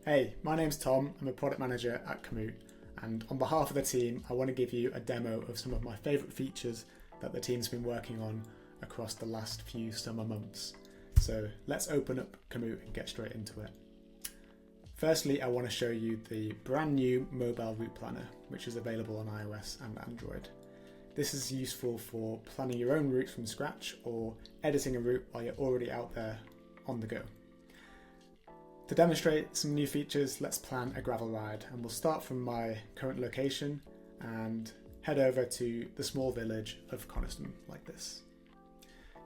Hey, my name's Tom. I'm a product manager at Komoot, and on behalf of the team, I want to give you a demo of some of my favourite features that the team's been working on across the last few summer months. So let's open up Komoot and get straight into it. Firstly, I want to show you the brand new mobile route planner, which is available on iOS and Android. This is useful for planning your own routes from scratch or editing a route while you're already out there on the go. To demonstrate some new features, let's plan a gravel ride, and we'll start from my current location and head over to the small village of Coniston like this.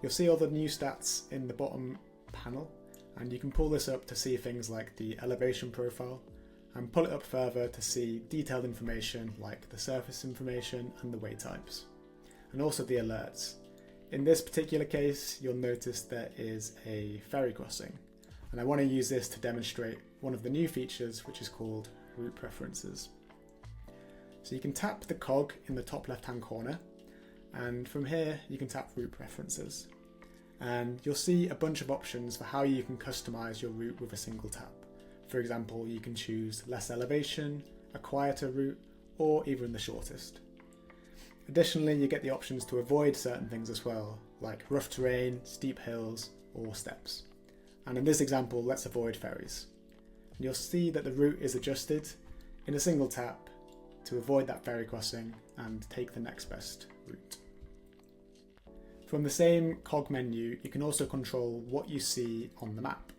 You'll see all the new stats in the bottom panel, and you can pull this up to see things like the elevation profile and pull it up further to see detailed information like the surface information and the way types, and also the alerts. In this particular case, you'll notice there is a ferry crossing, and I want to use this to demonstrate one of the new features, which is called route preferences. So you can tap the cog in the top left hand corner, and from here you can tap route preferences, and you'll see a bunch of options for how you can customize your route with a single tap. For example, you can choose less elevation, a quieter route, or even the shortest. Additionally, you get the options to avoid certain things as well, like rough terrain, steep hills, or steps. And in this example, let's avoid ferries. And you'll see that the route is adjusted in a single tap to avoid that ferry crossing and take the next best route. From the same cog menu, you can also control what you see on the map.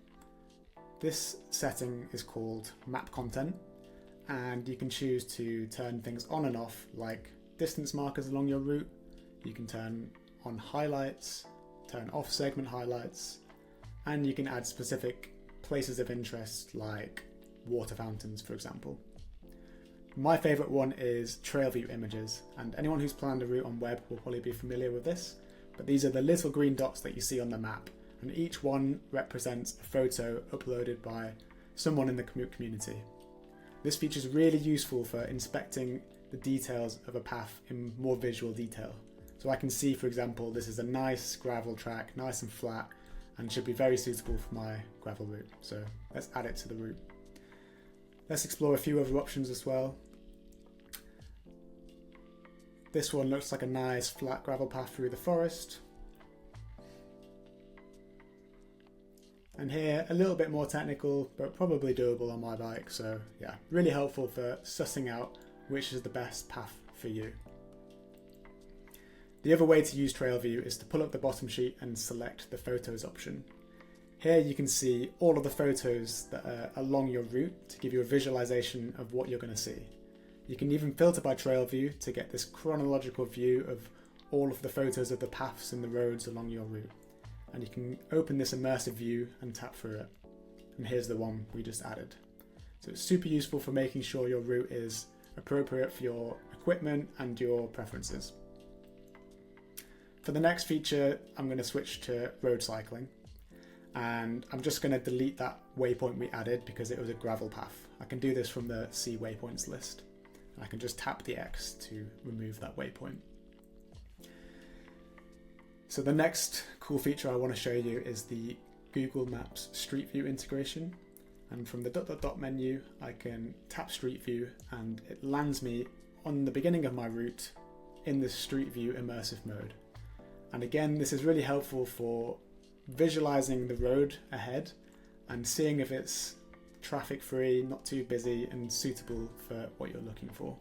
This setting is called map content, and you can choose to turn things on and off, like distance markers along your route. You can turn on highlights, turn off segment highlights, and you can add specific places of interest like water fountains, for example. My favourite one is trail view images, and anyone who's planned a route on web will probably be familiar with this, but these are the little green dots that you see on the map, and each one represents a photo uploaded by someone in the Komoot community. This feature is really useful for inspecting the details of a path in more visual detail. So I can see, for example, this is a nice gravel track, nice and flat, and should be very suitable for my gravel route. So let's add it to the route. Let's explore a few other options as well. This one looks like a nice flat gravel path through the forest. And here, a little bit more technical, but probably doable on my bike. So yeah, really helpful for sussing out which is the best path for you. The other way to use Trail View is to pull up the bottom sheet and select the photos option. Here you can see all of the photos that are along your route to give you a visualization of what you're going to see. You can even filter by Trail View to get this chronological view of all of the photos of the paths and the roads along your route. And you can open this immersive view and tap through it. And here's the one we just added. So it's super useful for making sure your route is appropriate for your equipment and your preferences. For the next feature, I'm going to switch to road cycling, and I'm just going to delete that waypoint we added because it was a gravel path. I can do this from the See Waypoints list. I can just tap the X to remove that waypoint. So the next cool feature I want to show you is the Google Maps Street View integration. And from the ... menu, I can tap Street View and it lands me on the beginning of my route in the Street View immersive mode. And again, this is really helpful for visualizing the road ahead and seeing if it's traffic free, not too busy, and suitable for what you're looking for.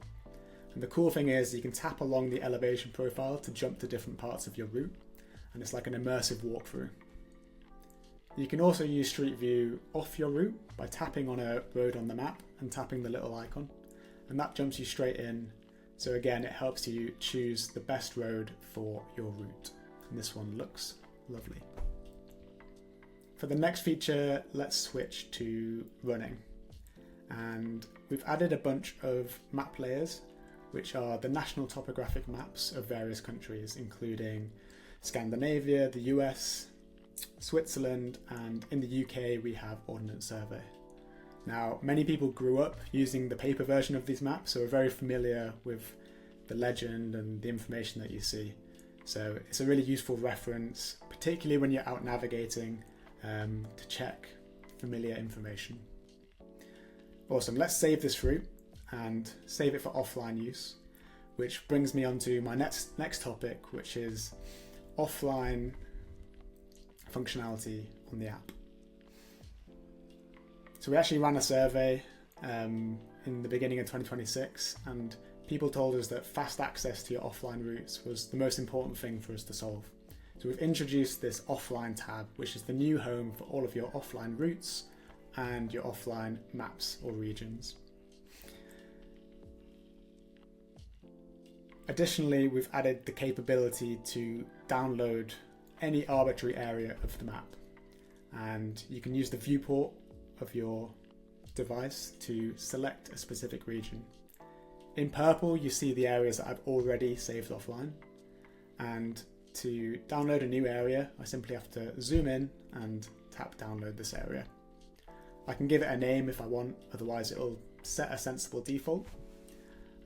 And the cool thing is you can tap along the elevation profile to jump to different parts of your route, and it's like an immersive walkthrough. You can also use Street View off your route by tapping on a road on the map and tapping the little icon, and that jumps you straight in. So again, it helps you choose the best road for your route. And this one looks lovely. For the next feature, let's switch to running. And we've added a bunch of map layers, which are the national topographic maps of various countries, including Scandinavia, the US, Switzerland, and in the UK we have Ordnance Survey. Now, many people grew up using the paper version of these maps, so are very familiar with the legend and the information that you see. So it's a really useful reference, particularly when you're out navigating, to check familiar information. Awesome, let's save this route and save it for offline use, which brings me on to my next topic, which is offline functionality on the app. So we actually ran a survey in the beginning of 2026, and people told us that fast access to your offline routes was the most important thing for us to solve. So we've introduced this offline tab, which is the new home for all of your offline routes and your offline maps or regions. Additionally, we've added the capability to download any arbitrary area of the map, and you can use the viewport of your device to select a specific region. In purple, you see the areas that I've already saved offline, and to download a new area, I simply have to zoom in and tap download this area. I can give it a name if I want, otherwise it'll set a sensible default,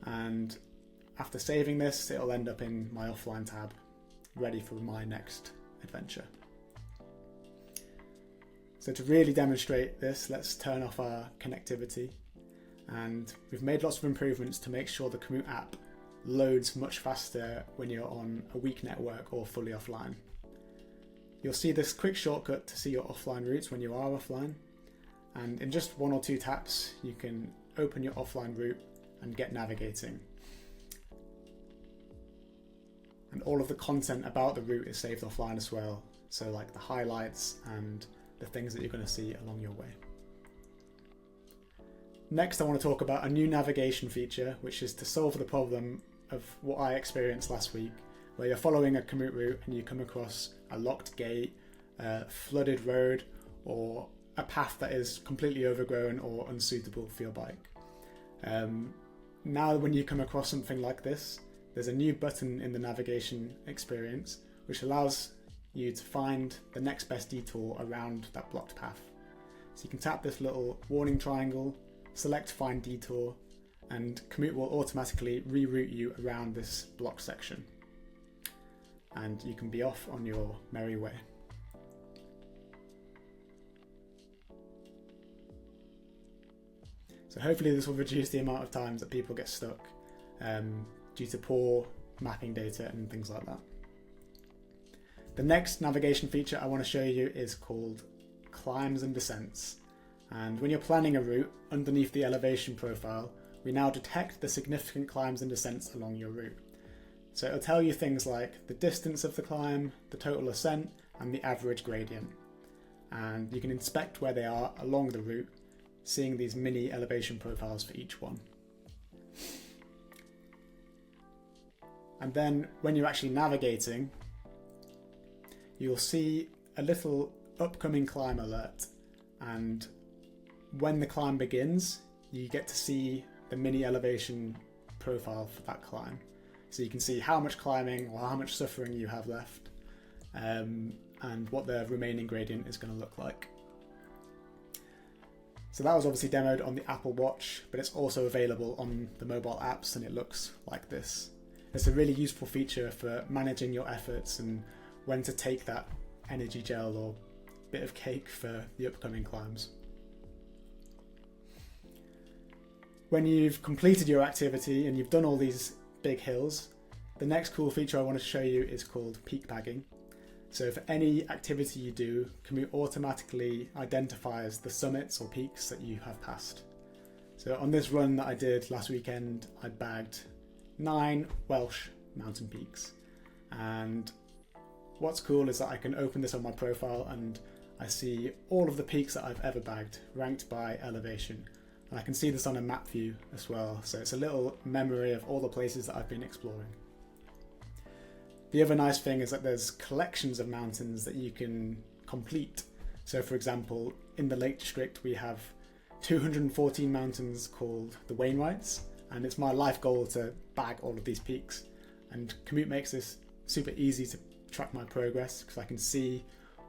and after saving this, it'll end up in my offline tab, ready for my next adventure. So to really demonstrate this, let's turn off our connectivity, and we've made lots of improvements to make sure the Komoot app loads much faster when you're on a weak network or fully offline. You'll see this quick shortcut to see your offline routes when you are offline, and in just 1 or 2 taps you can open your offline route and get navigating. And all of the content about the route is saved offline as well, so like the highlights and the things that you're going to see along your way. Next, I want to talk about a new navigation feature, which is to solve the problem of what I experienced last week, where you're following a Komoot route and you come across a locked gate, a flooded road, or a path that is completely overgrown or unsuitable for your bike. Now when you come across something like this, there's a new button in the navigation experience which allows you to find the next best detour around that blocked path. So you can tap this little warning triangle, select Find Detour, and Komoot will automatically reroute you around this blocked section. And you can be off on your merry way. So hopefully this will reduce the amount of times that people get stuck due to poor mapping data and things like that. The next navigation feature I want to show you is called Climbs and Descents. And when you're planning a route, underneath the elevation profile, we now detect the significant climbs and descents along your route. So it'll tell you things like the distance of the climb, the total ascent, and the average gradient. And you can inspect where they are along the route, seeing these mini elevation profiles for each one. And then when you're actually navigating, you'll see a little upcoming climb alert, and when the climb begins, you get to see the mini elevation profile for that climb. So you can see how much climbing or how much suffering you have left, and what the remaining gradient is going to look like. So that was obviously demoed on the Apple Watch, but it's also available on the mobile apps, and it looks like this. It's a really useful feature for managing your efforts and when to take that energy gel or bit of cake for the upcoming climbs. When you've completed your activity and you've done all these big hills, the next cool feature I want to show you is called peak bagging. So for any activity you do, Komoot automatically identifies the summits or peaks that you have passed. So on this run that I did last weekend, I bagged 9 Welsh mountain peaks. And what's cool is that I can open this on my profile and I see all of the peaks that I've ever bagged ranked by elevation. And I can see this on a map view as well. So it's a little memory of all the places that I've been exploring. The other nice thing is that there's collections of mountains that you can complete. So for example, in the Lake District, we have 214 mountains called the Wainwrights, and it's my life goal to bag all of these peaks. And Komoot makes this super easy to track my progress because I can see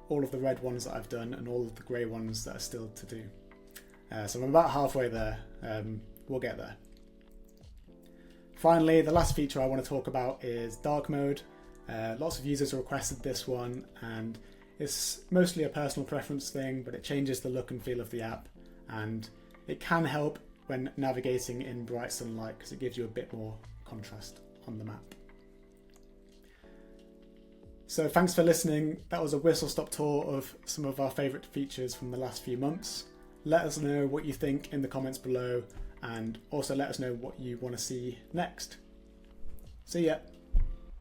all of the red ones that I've done and all of the grey ones that are still to do. So I'm about halfway there. We'll get there. Finally, the last feature I want to talk about is dark mode. Lots of users requested this one, and it's mostly a personal preference thing, but it changes the look and feel of the app, and it can help when navigating in bright sunlight because it gives you a bit more contrast on the map. So thanks for listening. That was a whistle-stop tour of some of our favourite features from the last few months. Let us know what you think in the comments below, and also let us know what you want to see next. See ya!